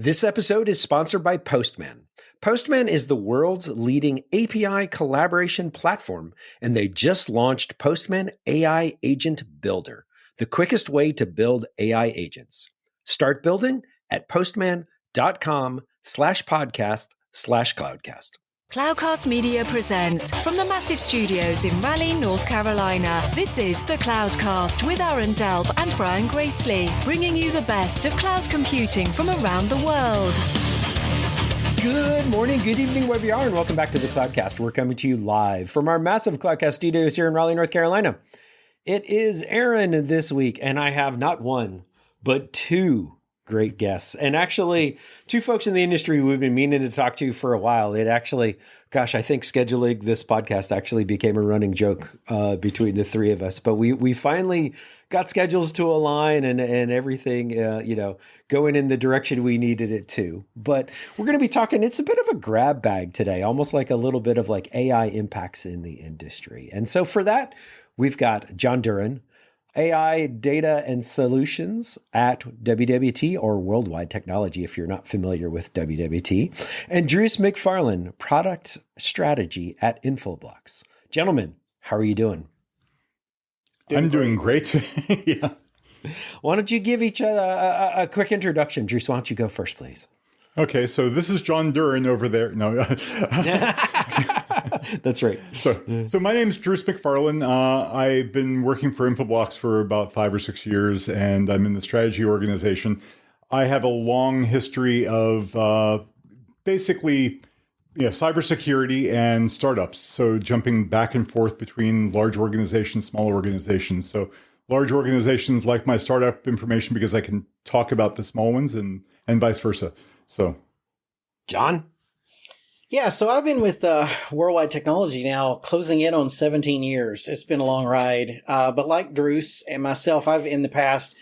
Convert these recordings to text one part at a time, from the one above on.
This episode is sponsored by Postman. Postman is the world's leading API collaboration platform, and they just launched Postman AI Agent Builder, the quickest way to build AI agents. Start building at postman.com/podcast/cloudcast. Cloudcast Media presents from the massive studios in Raleigh, North Carolina. This is the Cloudcast with Aaron Delp and Brian Gracely, bringing you the best of cloud computing from around the world. Good morning, good evening, wherever you are, and welcome back to the Cloudcast. We're coming to you live from our massive Cloudcast studios here in Raleigh, North Carolina. It is Aaron this week, and I have not one, but two great guests. And actually, two folks in the industry we've been meaning to talk to for a while. It actually, I think scheduling this podcast actually became a running joke between the three of us. But we finally got schedules to align and everything, going in the direction we needed it to. But we're going to be talking, it's a bit of a grab bag today, almost like a little bit of like AI impacts in the industry. And so for that, we've got Jon Duren, AI Data and Solutions at WWT, or Worldwide Technology if you're not familiar with WWT, and Druce MacFarlane, Product Strategy at Infoblox. Gentlemen, how are you doing? I'm doing great. Yeah. Why don't you give each other a quick introduction? Druce, why don't you go first, please? Okay, so this is Jon Duren over there. No. That's right. So my name's Druce MacFarlane. I've been working for Infoblox for about 5 or 6 years, and I'm in the strategy organization. I have a long history of basically cybersecurity and startups. So jumping back and forth between large organizations, small organizations. So large organizations like my startup information because I can talk about the small ones and vice versa. So, Jon? Yeah, so I've been with Worldwide Technology now, closing in on 17 years. It's been a long ride. But like Druce and myself, I've in the past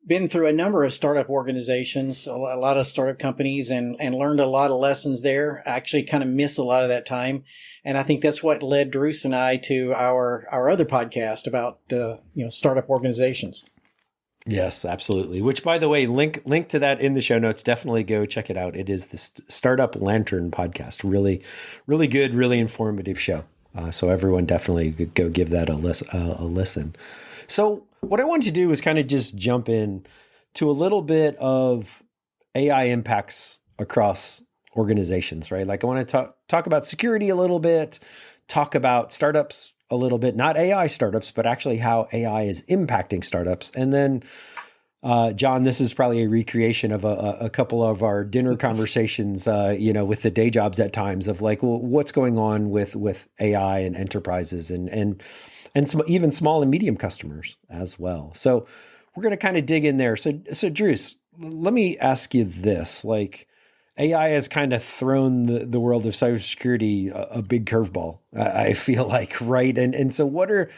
been through a number of startup organizations, a lot of startup companies, and learned a lot of lessons there. I actually kind of miss a lot of that time. And I think that's what led Druce and I to our other podcast about startup organizations. Yes, absolutely. Which, by the way, link to that in the show notes. Definitely go check it out. It is the Startup Lantern podcast. Really, really good, really informative show. So everyone definitely go give that a listen. So what I wanted to do was kind of just jump in to a little bit of AI impacts across organizations, right? Like I want to talk about security a little bit, talk about startups a little bit, not AI startups, but actually how AI is impacting startups. And then, Jon, this is probably a recreation of a couple of our dinner conversations, with the day jobs at times of like, well, what's going on with AI and enterprises and even small and medium customers as well. So we're going to kind of dig in there. So Druce, let me ask you this, like, AI has kind of thrown the world of cybersecurity a big curveball, I feel like, right? And so what are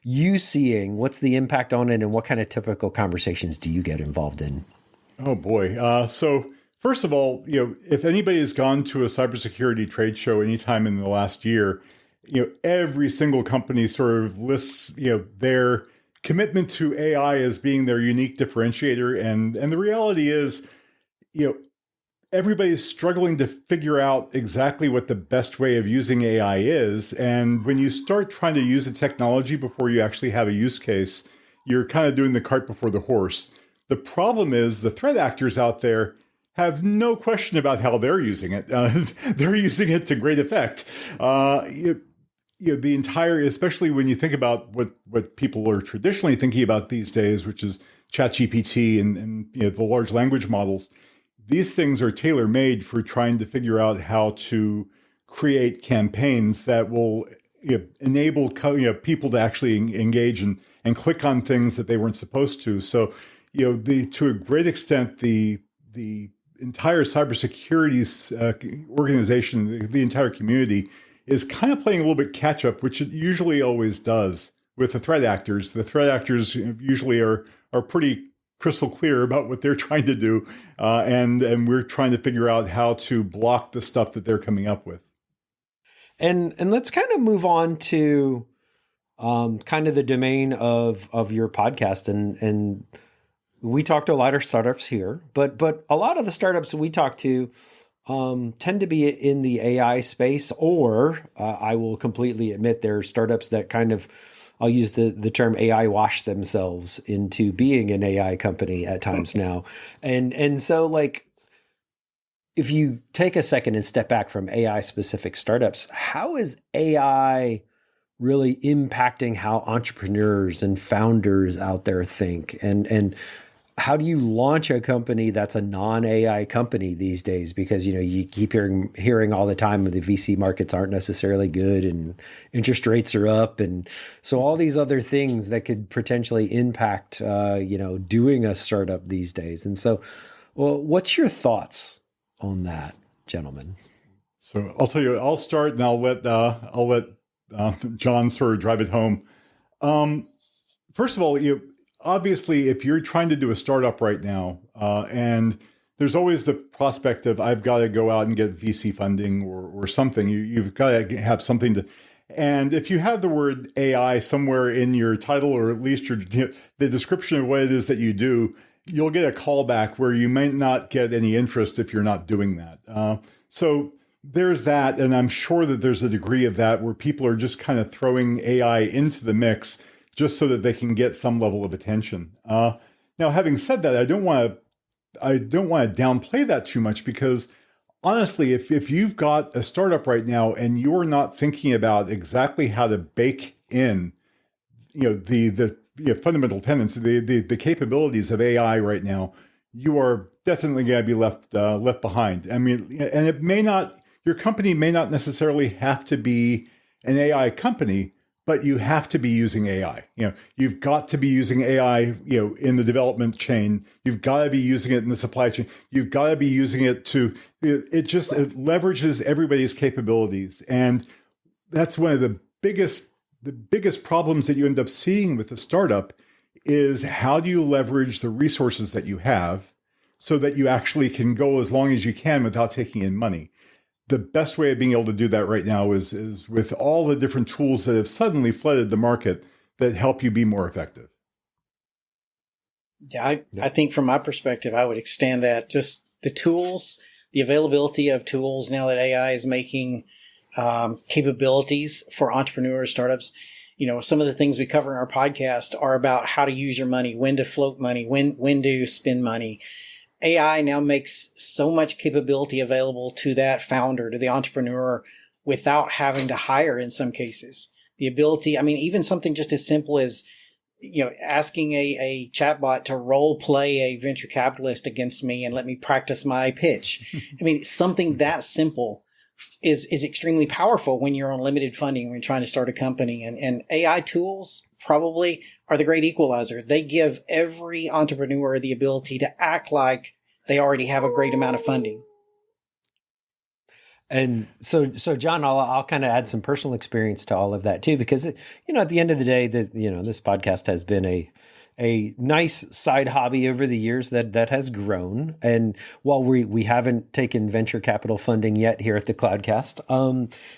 you seeing? What's the impact on it? And what kind of typical conversations do you get involved in? Oh, boy. So first of all, if anybody has gone to a cybersecurity trade show anytime in the last year, every single company sort of lists, their commitment to AI as being their unique differentiator. And the reality is, everybody's struggling to figure out exactly what the best way of using AI is. And when you start trying to use a technology before you actually have a use case, you're kind of doing the cart before the horse. The problem is the threat actors out there have no question about how they're using it. They're using it to great effect. The entire, especially when you think about what people are traditionally thinking about these days, which is ChatGPT and the large language models. These things are tailor-made for trying to figure out how to create campaigns that will enable people to actually engage and click on things that they weren't supposed to. So, to a great extent, the entire cybersecurity organization, the entire community, is kind of playing a little bit catch-up, which it usually always does with the threat actors. The threat actors usually are pretty crystal clear about what they're trying to do. And we're trying to figure out how to block the stuff that they're coming up with. And let's kind of move on to kind of the domain of your podcast and we talk to a lot of startups here, but a lot of the startups we talk to tend to be in the AI space, or I will completely admit there are startups that kind of, I'll use the term AI wash themselves into being an AI company at times now. And so like, if you take a second and step back from AI specific startups, how is AI really impacting how entrepreneurs and founders out there think? And how do you launch a company that's a non-AI company these days? Because, you know, you keep hearing all the time the VC markets aren't necessarily good and interest rates are up. And so all these other things that could potentially impact, doing a startup these days. And so, well, what's your thoughts on that, gentlemen? So I'll tell you, I'll start and I'll let Jon sort of drive it home. First of all, obviously, if you're trying to do a startup right now, and there's always the prospect of I've got to go out and get VC funding or something. You've got to have something to. And if you have the word AI somewhere in your title, or at least the description of what it is that you do, you'll get a callback where you might not get any interest if you're not doing that. So there's that. And I'm sure that there's a degree of that where people are just kind of throwing AI into the mix just so that they can get some level of attention. Now, having said that, I don't want to downplay that too much, because honestly, if you've got a startup right now and you're not thinking about exactly how to bake in, the fundamental tenets, the capabilities of AI right now, you are definitely going to be left behind. I mean, and your company may not necessarily have to be an AI company, but you have to be using AI. You've got to be using AI, in the development chain. You've got to be using it in the supply chain. You've got to be using it it leverages everybody's capabilities. And that's one of the biggest problems that you end up seeing with a startup is how do you leverage the resources that you have so that you actually can go as long as you can without taking in money. The best way of being able to do that right now is with all the different tools that have suddenly flooded the market that help you be more effective. Yeah, I think from my perspective, I would extend that, just the tools, the availability of tools now that AI is making capabilities for entrepreneurs, startups. Some of the things we cover in our podcast are about how to use your money, when to float money, when to spend money. AI now makes so much capability available to that founder, to the entrepreneur, without having to hire in some cases. The ability, even something just as simple as, asking a chatbot to role play a venture capitalist against me and let me practice my pitch. Something that simple is extremely powerful when you're on limited funding, when you're trying to start a company. And AI tools probably are the great equalizer. They give every entrepreneur the ability to act like they already have a great amount of funding. And so Jon, I'll kind of add some personal experience to all of that too, because at the end of the day, this podcast has been a nice side hobby over the years that has grown. And while we haven't taken venture capital funding yet here at the Cloudcast,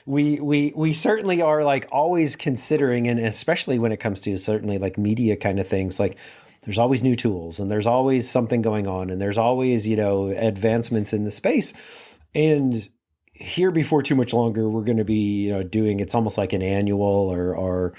we certainly are like always considering, and especially when it comes to certainly like media kind of things, like there's always new tools and there's always something going on and there's always, advancements in the space. And here before too much longer, we're going to be, doing, it's almost like an annual or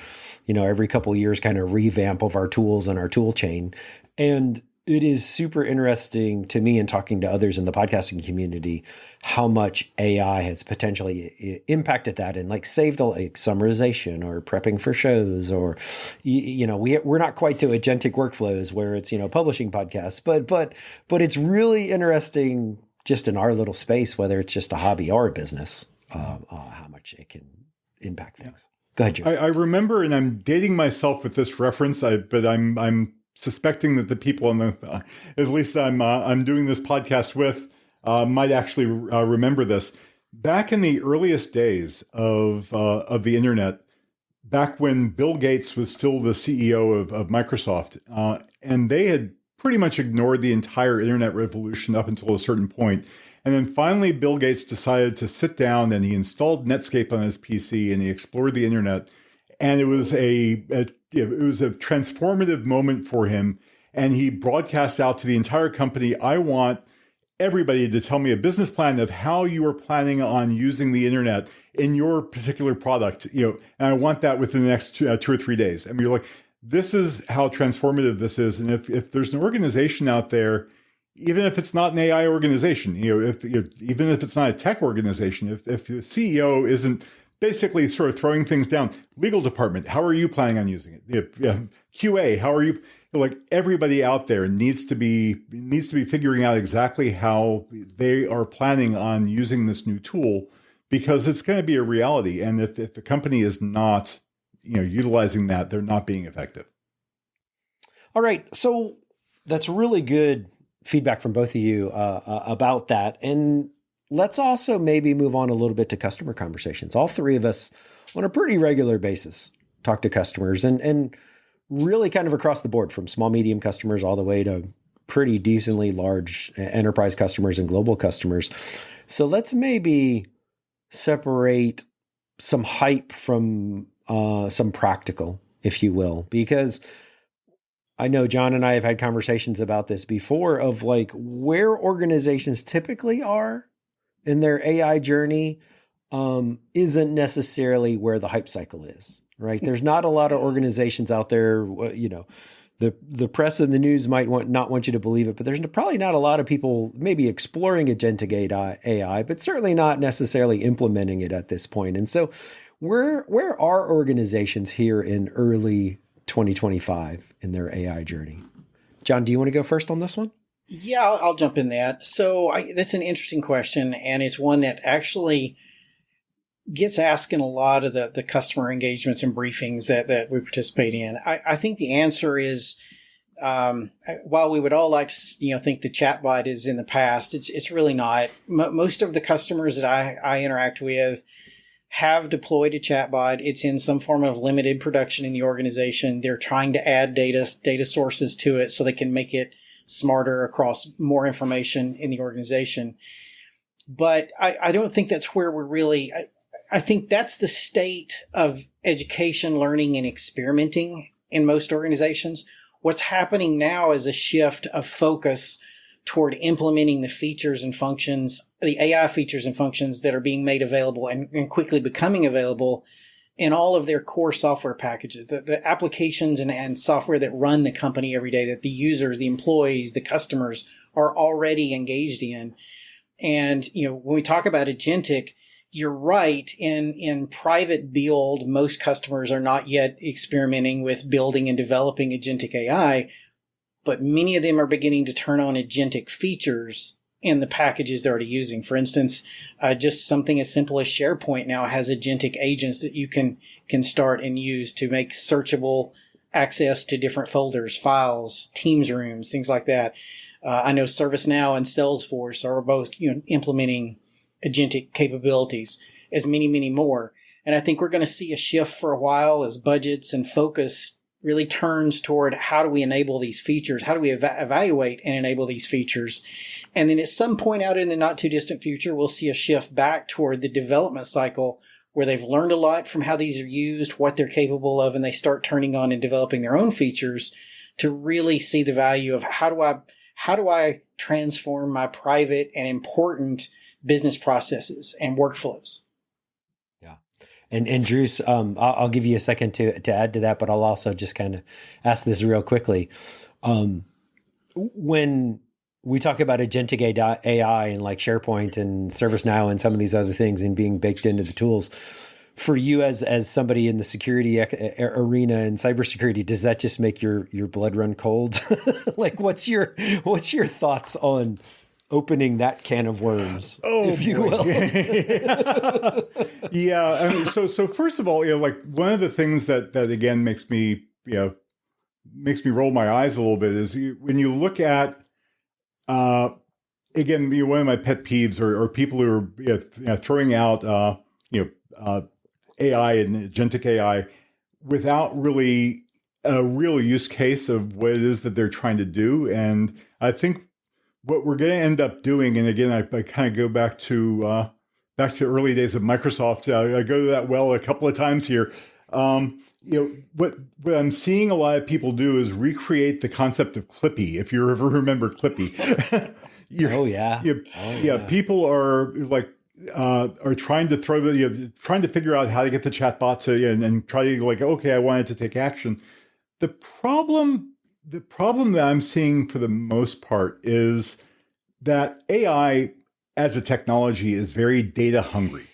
every couple of years kind of revamp of our tools and our tool chain. And it is super interesting to me, and talking to others in the podcasting community, how much AI has potentially impacted that and like saved like summarization or prepping for shows, or, we're not quite to agentic workflows where it's, publishing podcasts, but it's really interesting just in our little space, whether it's just a hobby or a business, how much it can impact things. Go ahead, Joe. I remember, and I'm dating myself with this reference, but I'm suspecting that the people at least I'm doing this podcast with, might actually remember this. Back in the earliest days of the internet, back when Bill Gates was still the CEO of Microsoft, and they had pretty much ignored the entire internet revolution up until a certain point. And then finally, Bill Gates decided to sit down and he installed Netscape on his PC and he explored the internet. And it was a transformative moment for him. and he broadcasts out to the entire company, I want everybody to tell me a business plan of how you are planning on using the internet in your particular product, and I want that within the next 2 or 3 days. And you're like, this is how transformative this is. And if there's an organization out there, even if it's not an AI organization, even if it's not a tech organization, if the CEO isn't basically sort of throwing things down, legal department, how are you planning on using it? QA, how are you? Like, everybody out there needs to be figuring out exactly how they are planning on using this new tool, because it's going to be a reality. And if the company is not, utilizing that, they're not being effective. All right. So that's really good feedback from both of you about that. And let's also maybe move on a little bit to customer conversations. All three of us on a pretty regular basis talk to customers, and really kind of across the board, from small, medium customers all the way to pretty decently large enterprise customers and global customers. So let's maybe separate some hype from some practical, if you will, because I know Jon and I have had conversations about this before, of like where organizations typically are in their AI journey isn't necessarily where the hype cycle is, right? There's not a lot of organizations out there, the press and the news might not want you to believe it, but there's probably not a lot of people maybe exploring agentic AI, but certainly not necessarily implementing it at this point. And so where are organizations here in early 2025 in their AI journey? Jon, do you want to go first on this one? Yeah, I'll jump in that. So that's an interesting question, and it's one that actually gets asked in a lot of the customer engagements and briefings that we participate in. I think the answer is, while we would all like to think the chatbot is in the past, it's really not. Most of the customers that I interact with have deployed a chatbot. It's in some form of limited production in the organization. They're trying to add data sources to it so they can make it smarter across more information in the organization. But I don't think that's where we're really, I think that's the state of education, learning, and experimenting in most organizations. What's happening now is a shift of focus toward implementing the features and functions, the AI features and functions that are being made available and quickly becoming available in all of their core software packages, the applications and software that run the company every day, that the users, the employees, the customers are already engaged in. And, when we talk about agentic, you're right. In private build, most customers are not yet experimenting with building and developing agentic AI, but many of them are beginning to turn on agentic features in the packages they're already using. For instance, just something as simple as SharePoint now has agentic agents that you can start and use to make searchable access to different folders, files, Teams rooms, things like that. I know ServiceNow and Salesforce are both implementing agentic capabilities, as many, many more. And I think we're going to see a shift for a while as budgets and focus really turns toward how do we enable these features? How do we evaluate and enable these features? And then at some point out in the not too distant future, we'll see a shift back toward the development cycle where they've learned a lot from how these are used, what they're capable of, and they start turning on and developing their own features to really see the value of how do I transform my private and important business processes and workflows. And Druce, I'll give you a second to add to that, but I'll also just kind of ask this real quickly. When we talk about agentic AI and like SharePoint and ServiceNow and some of these other things and being baked into the tools, for you as somebody in the security arena and cybersecurity, does that just make your blood run cold? Like, what's your thoughts on opening that can of worms, if you will? Yeah. I mean, so first of all, like one of the things that again makes me roll my eyes a little bit is when you look at, again, one of my pet peeves are people who are throwing out, AI and agentic AI without really a real use case of what it is that they're trying to do. And I think what we're going to end up doing, and again, I kind of go back to early days of Microsoft. I go to that well a couple of times here. what I'm seeing a lot of people do is recreate the concept of Clippy. If you ever remember Clippy, people are like are trying to throw trying to figure out how to get the chatbot to and try to like, okay, I wanted to take action. The problem that I'm seeing for the most part is that AI as a technology is very data hungry.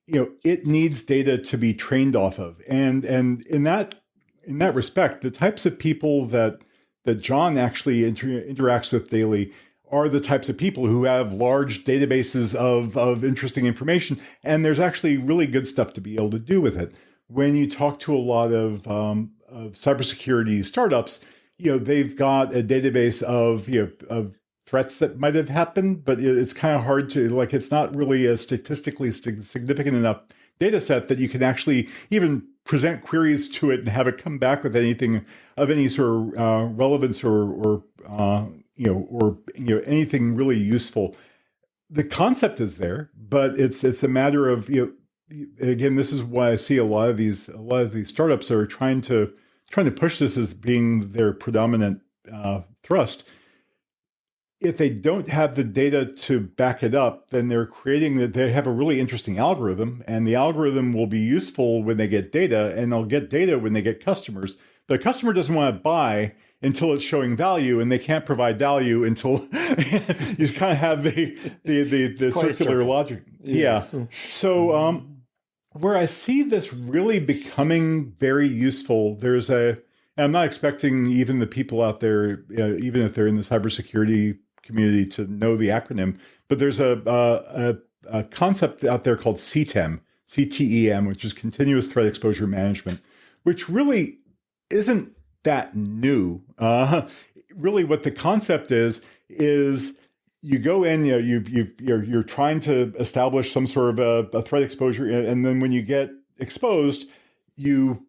It needs data to be trained off of, and in that respect, the types of people that Jon actually interacts with daily are the types of people who have large databases of interesting information, and there's actually really good stuff to be able to do with it. When you talk to a lot of cybersecurity startups, they've got a database of threats that might have happened, but it's kind of hard to, like, it's not really a statistically significant enough data set that you can actually even present queries to it and have it come back with anything of any sort of relevance or anything really useful. The concept is there, but it's a matter of, again, this is why I see a lot of these startups are trying to push this as being their predominant thrust. If they don't have the data to back it up, then they have a really interesting algorithm, and the algorithm will be useful when they get data, and they'll get data when they get customers. The customer doesn't want to buy until it's showing value, and they can't provide value until you kind of have the circular logic. Yes. Yeah. So where I see this really becoming very useful, I'm not expecting even the people out there, even if they're in the cybersecurity community, to know the acronym, but there's a concept out there called CTEM, which is Continuous Threat Exposure Management, which really isn't that new. Really, what the concept is you go in, you're trying to establish some sort of a threat exposure, and then when you get exposed, you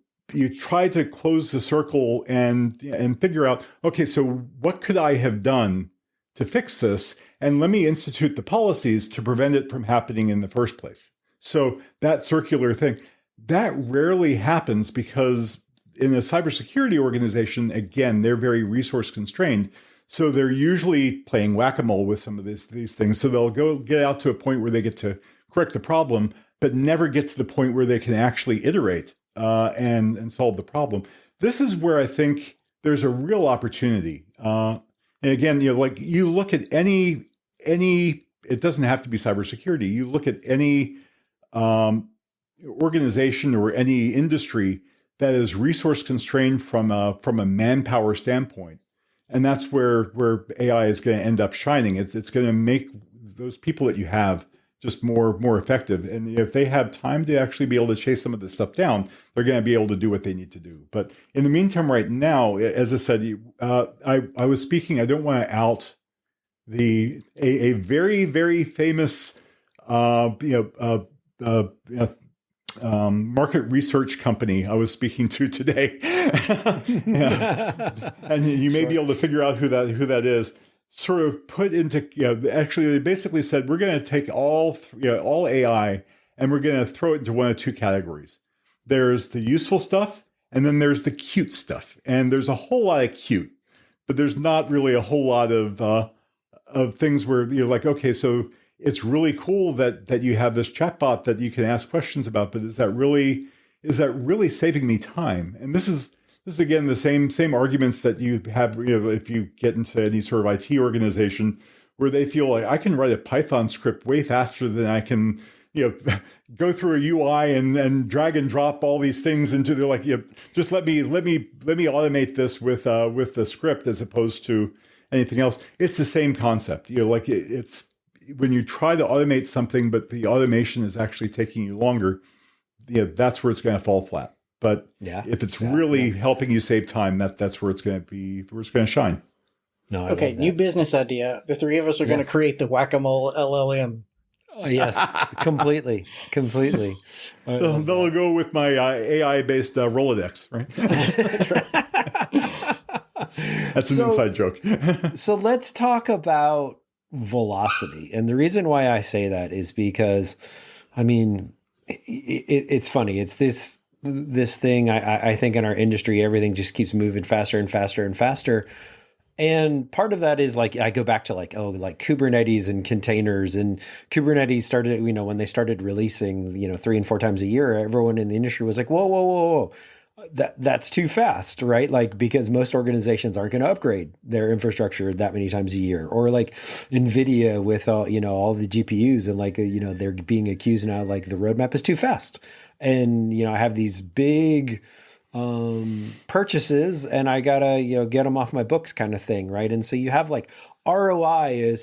try to close the circle and figure out, okay, so what could I have done to fix this? And let me institute the policies to prevent it from happening in the first place. So that circular thing, that rarely happens because in a cybersecurity organization, again, they're very resource constrained. So they're usually playing whack-a-mole with some of these things. So they'll get out to a point where they get to correct the problem, but never get to the point where they can actually iterate and solve the problem. This is where I think there's a real opportunity. And again, like you look at any, it doesn't have to be cybersecurity. You look at any organization or any industry that is resource constrained from a manpower standpoint, and that's where AI is going to end up shining. It's going to make those people that you have just more effective. And if they have time to actually be able to chase some of this stuff down, they're going to be able to do what they need to do. But in the meantime, right now, as I said, I was speaking, I don't want to out a very, very famous market research company I was speaking to today. And you may be able to figure out who that is. Sort of put into, actually they basically said, we're going to take all AI and we're going to throw it into one of two categories. There's the useful stuff, and then there's the cute stuff. And there's a whole lot of cute, but there's not really a whole lot of things where you're like, okay, so it's really cool that you have this chatbot that you can ask questions about, but is that really saving me time? And this is again the same arguments that you have, if you get into any sort of IT organization where they feel like I can write a Python script way faster than I can, go through a UI and drag and drop all these things into the, like, just let me automate this with the script as opposed to anything else. It's the same concept. It's when you try to automate something, but the automation is actually taking you longer, that's where it's going to fall flat. But if it's really helping you save time, that's where it's going to shine. No, okay, new business idea. The three of us are going to create the whack-a-mole LLM. Oh, yes, completely. They'll go with my AI-based Rolodex, right? That's an inside joke. So let's talk about velocity. And the reason why I say that is because, I mean, it's funny. It's this this thing. I think in our industry, everything just keeps moving faster and faster and faster. And part of that is like, I go back to like Kubernetes and containers, and Kubernetes started, when they started releasing, 3 and 4 times a year, everyone in the industry was like, whoa. That's too fast, right? Like, because most organizations aren't going to upgrade their infrastructure that many times a year, or like NVIDIA with all the GPUs, and like, they're being accused now, like the roadmap is too fast. And, I have these big, purchases and I gotta, get them off my books kind of thing. Right. And so you have like ROI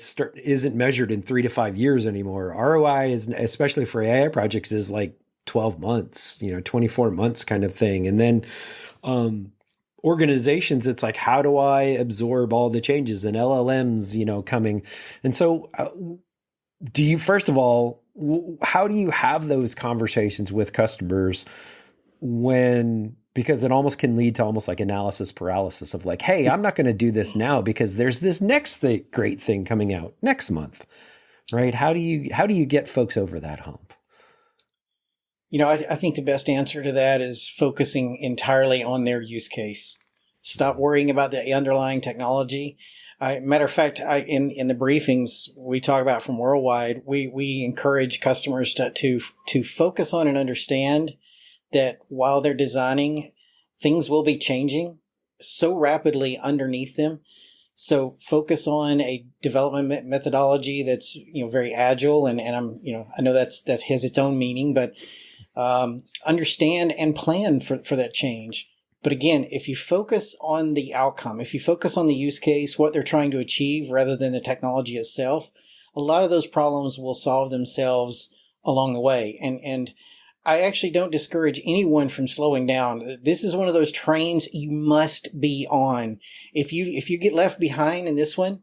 isn't measured in 3 to 5 years anymore. ROI is, especially for AI projects, is like 12 months, 24 months kind of thing. And then, organizations, it's like, how do I absorb all the changes and LLMs, coming? And so, first of all, how do you have those conversations with customers because it almost can lead to almost like analysis paralysis of like, hey, I'm not going to do this now because there's this next great thing coming out next month, right? How do you get folks over that hump? I think the best answer to that is focusing entirely on their use case. Stop worrying about the underlying technology. Matter of fact, in the briefings we talk about from Worldwide, we encourage customers to focus on and understand that while they're designing, things will be changing so rapidly underneath them. So focus on a development methodology that's, very agile. And I know that has its own meaning, but understand and plan for that change. But again, if you focus on the outcome, if you focus on the use case, what they're trying to achieve rather than the technology itself, a lot of those problems will solve themselves along the way. And I actually don't discourage anyone from slowing down. This is one of those trains you must be on. If you get left behind in this one,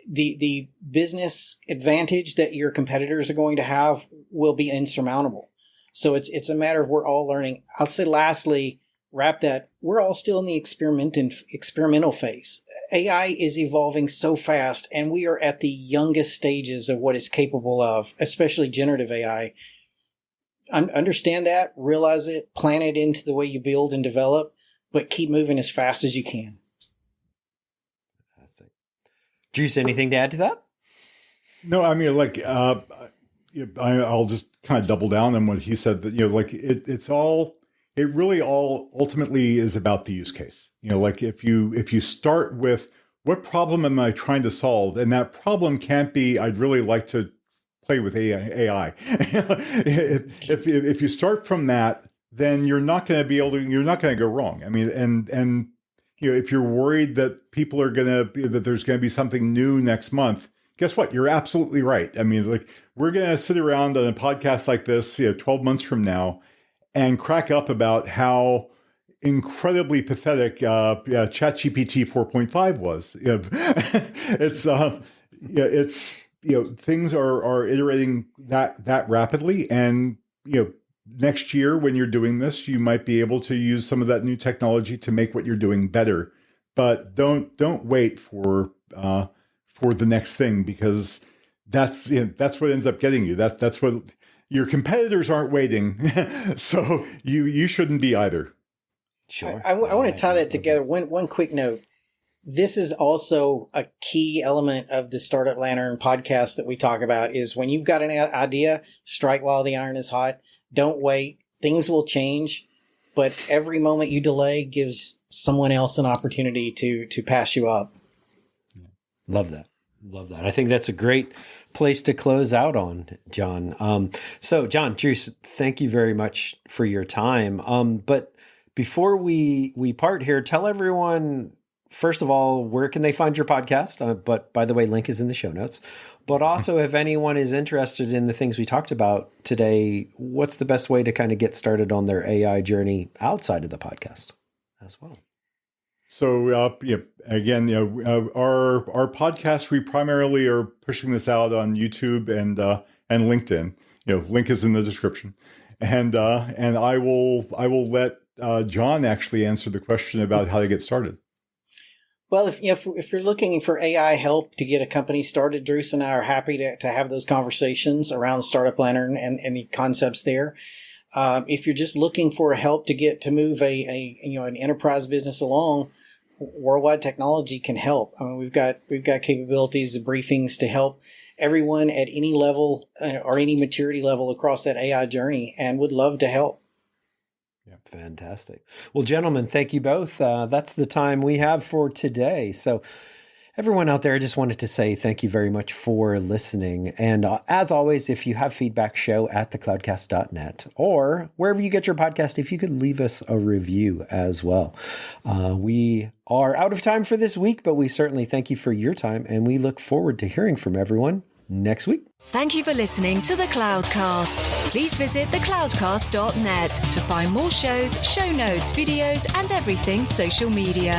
the business advantage that your competitors are going to have will be insurmountable. So it's a matter of we're all learning. I'll say lastly, wrap that, we're all still in the experimental phase. AI is evolving so fast, and we are at the youngest stages of what it's capable of, especially generative AI. Understand that, realize it, plan it into the way you build and develop, but keep moving as fast as you can. Druce, anything to add to that? No, I mean, I'll just kind of double down on what he said, that, it really all ultimately is about the use case. If you start with what problem am I trying to solve? And that problem can't be, I'd really like to play with AI. if you start from that, then you're not going to go wrong. I mean, and if you're worried that that there's going to be something new next month, guess what? You're absolutely right. I mean, we're going to sit around on a podcast like this, 12 months from now and crack up about how incredibly pathetic ChatGPT 4.5 was. It's things are iterating that rapidly, and next year when you're doing this, you might be able to use some of that new technology to make what you're doing better. But don't wait for the next thing, because that's what ends up getting you. That's what your competitors aren't waiting, so you shouldn't be either. Sure. I want to tie that together. One quick note. This is also a key element of the Startup Lantern podcast that we talk about, is when you've got an idea, strike while the iron is hot. Don't wait. Things will change, but every moment you delay gives someone else an opportunity to pass you up. Love that. I think that's a great place to close out on, Jon. So Jon, Druce, thank you very much for your time. But before we part here, tell everyone, first of all, where can they find your podcast? But by the way, link is in the show notes. But also, if anyone is interested in the things we talked about today, what's the best way to kind of get started on their AI journey outside of the podcast as well? So, again, our podcast, we primarily are pushing this out on YouTube and LinkedIn. Link is in the description, and I will let Jon actually answer the question about how to get started. Well, if you're looking for AI help to get a company started, Druce and I are happy to have those conversations around Startup Lantern and the concepts there. If you're just looking for help to move an enterprise business along, Worldwide Technology can help. I mean, we've got capabilities, briefings to help everyone at any level or any maturity level across that AI journey, and would love to help. Yep, fantastic. Well, gentlemen, thank you both. That's the time we have for today. So everyone out there, I just wanted to say thank you very much for listening. And as always, if you have feedback, show@thecloudcast.net or wherever you get your podcast, if you could leave us a review as well. We are out of time for this week, but we certainly thank you for your time, and we look forward to hearing from everyone next week. Thank you for listening to The Cloudcast. Please visit thecloudcast.net to find more shows, show notes, videos, and everything social media.